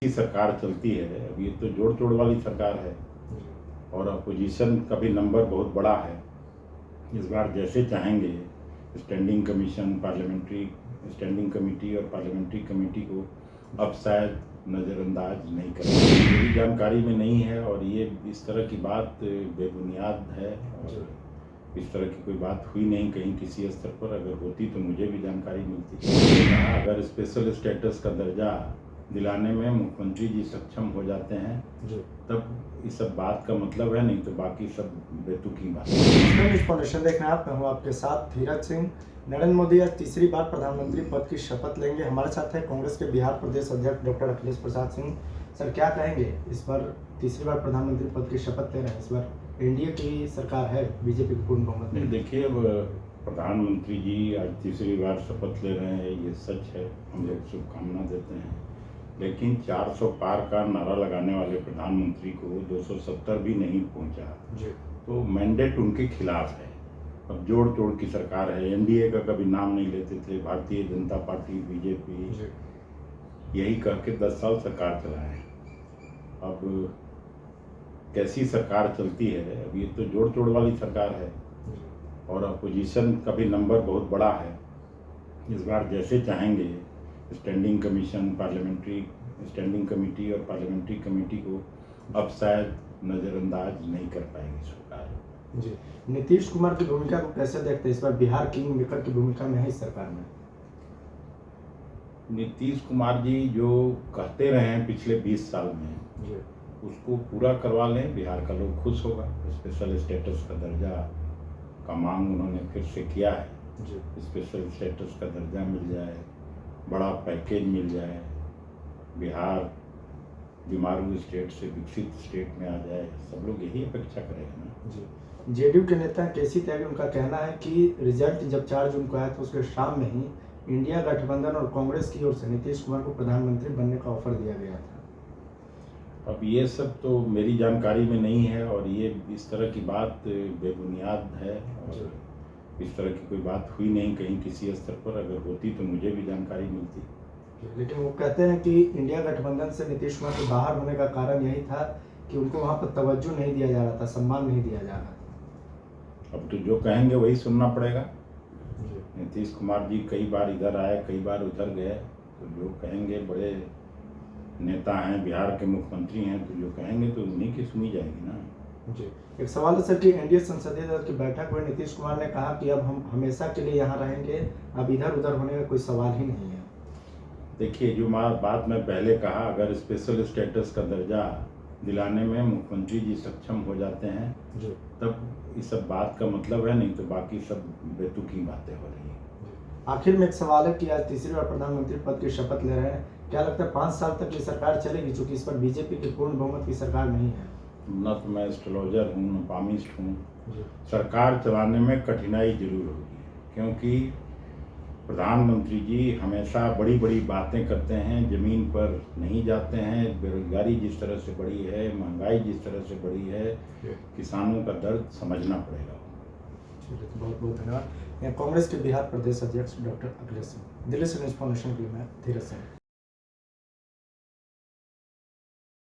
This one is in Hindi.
की सरकार चलती है। अब ये तो जोड़ तोड़ वाली सरकार है और अपोजिशन का भी नंबर बहुत बड़ा है। इस बार जैसे चाहेंगे standing commission, parliamentary standing committee और पार्लियामेंट्री कमेटी को अब शायद नज़रअंदाज नहीं करेंगे। मेरी जानकारी में नहीं है और ये इस तरह की बात बेबुनियाद है और इस तरह की कोई बात हुई नहीं कहीं किसी स्तर पर। अगर होती तो मुझे भी जानकारी मिलती। अगर स्पेशल स्टेटस का दर्जा दिलाने में मुख्यमंत्री जी सक्षम हो जाते हैं तब इस सब बात का मतलब है, नहीं तो बाकी सब बेतुकी बात है। फाउंडेशन देख रहे हैं आप, मैं हूँ आपके साथ धीरज सिंह। नरेंद्र मोदी आज तीसरी बार प्रधानमंत्री पद की शपथ लेंगे। हमारे साथ है कांग्रेस के बिहार प्रदेश अध्यक्ष डॉक्टर अखिलेश प्रसाद सिंह। सर, क्या कहेंगे, इस बार तीसरी बार प्रधानमंत्री पद की शपथ ले रहे हैं, इस बार एनडीए की सरकार है, बीजेपी की पूर्ण बहुमत में। देखिए, अब प्रधानमंत्री जी आज तीसरी बार शपथ ले रहे हैं, ये सच है, हम लोग शुभकामना देते हैं। लेकिन 400 पार का नारा लगाने वाले प्रधानमंत्री को 270 भी नहीं पहुंचा, तो मैंडेट उनके खिलाफ है। अब जोड़ तोड़ की सरकार है। एनडीए का कभी नाम नहीं लेते थे, भारतीय जनता पार्टी, बीजेपी, यही कह के 10 साल सरकार चलाए। अब कैसी सरकार चलती है। अब ये तो जोड़ तोड़ वाली सरकार है और अपोजिशन का भी नंबर बहुत बड़ा है। इस बार जैसे चाहेंगे standing commission, parliamentary standing committee और पार्लियामेंट्री कमेटी को अब शायद नज़रअंदाज नहीं कर पाएगी सरकार। जी, नीतीश कुमार की भूमिका को कैसे देखते हैं, इस बार बिहार किंग मेकर की भूमिका में है इस सरकार में? नीतीश कुमार जी जो कहते रहे हैं पिछले 20 साल में उसको पूरा करवा लें, बिहार का लोग खुश होगा। स्पेशल स्टेटस का दर्जा का मांग उन्होंने फिर से किया है। स्पेशल स्टेटस का दर्जा मिल जाए, बड़ा पैकेज मिल जाए, बिहार बीमारू स्टेट से विकसित स्टेट में आ जाए, सब लोग यही अपेक्षा करेंगे ना। जेडीयू के नेता केसी त्यागी, उनका कहना है कि रिजल्ट जब 4 जून को आया तो उसके शाम में ही इंडिया गठबंधन और कांग्रेस की ओर से नीतीश कुमार को प्रधानमंत्री बनने का ऑफर दिया गया था। अब ये सब तो मेरी जानकारी में नहीं है और ये इस तरह की बात बेबुनियाद है और इस तरह की कोई बात हुई नहीं कहीं किसी स्तर पर। अगर होती तो मुझे भी जानकारी मिलती। लेकिन वो कहते हैं कि इंडिया गठबंधन से नीतीश कुमार के बाहर होने का कारण यही था कि उनको वहाँ पर तवज्जो नहीं दिया जा रहा था, सम्मान नहीं दिया जा रहा था। अब तो जो कहेंगे वही सुनना पड़ेगा। नीतीश कुमार जी कई बार इधर आए, कई बार उधर गए, तो जो कहेंगे, बड़े नेता हैं, बिहार के मुख्यमंत्री हैं, तो जो कहेंगे तो उन्हीं की सुनी जाएगी ना। एक सवाल है सर कि एनडीए संसदीय दल की बैठक में नीतीश कुमार ने कहा कि अब हम हमेशा के लिए यहाँ रहेंगे, अब इधर उधर होने का कोई सवाल ही नहीं है। देखिए, जो बात मैं पहले कहा, अगर स्पेशल स्टेटस का दर्जा दिलाने में मुख्यमंत्री जी सक्षम हो जाते हैं तब इस सब बात का मतलब है, नहीं तो बाकी सब बेतुकी बातें हो रही हैं। आखिर में एक सवाल है कि आज तीसरी बार प्रधानमंत्री पद की शपथ ले रहे हैं, क्या लगता है 5 साल तक ये सरकार चलेगी, चूंकि इस पर बीजेपी की पूर्ण बहुमत की सरकार नहीं है? न तो मैं एस्ट्रोलॉजर हूँ, न पामिस्ट हूँ। सरकार चलाने में कठिनाई जरूर होगी, क्योंकि प्रधानमंत्री जी हमेशा बड़ी बड़ी बातें करते हैं, ज़मीन पर नहीं जाते हैं। बेरोजगारी जिस तरह से बढ़ी है, महंगाई जिस तरह से बढ़ी है, किसानों का दर्द समझना पड़ेगा। बहुत बहुत धन्यवाद। कांग्रेस के बिहार प्रदेश अध्यक्ष डॉक्टर अखिलेश सिंह। दिल्ली से न्यूज़ फाउंडेशन के लिए मैं धीरज सिंह।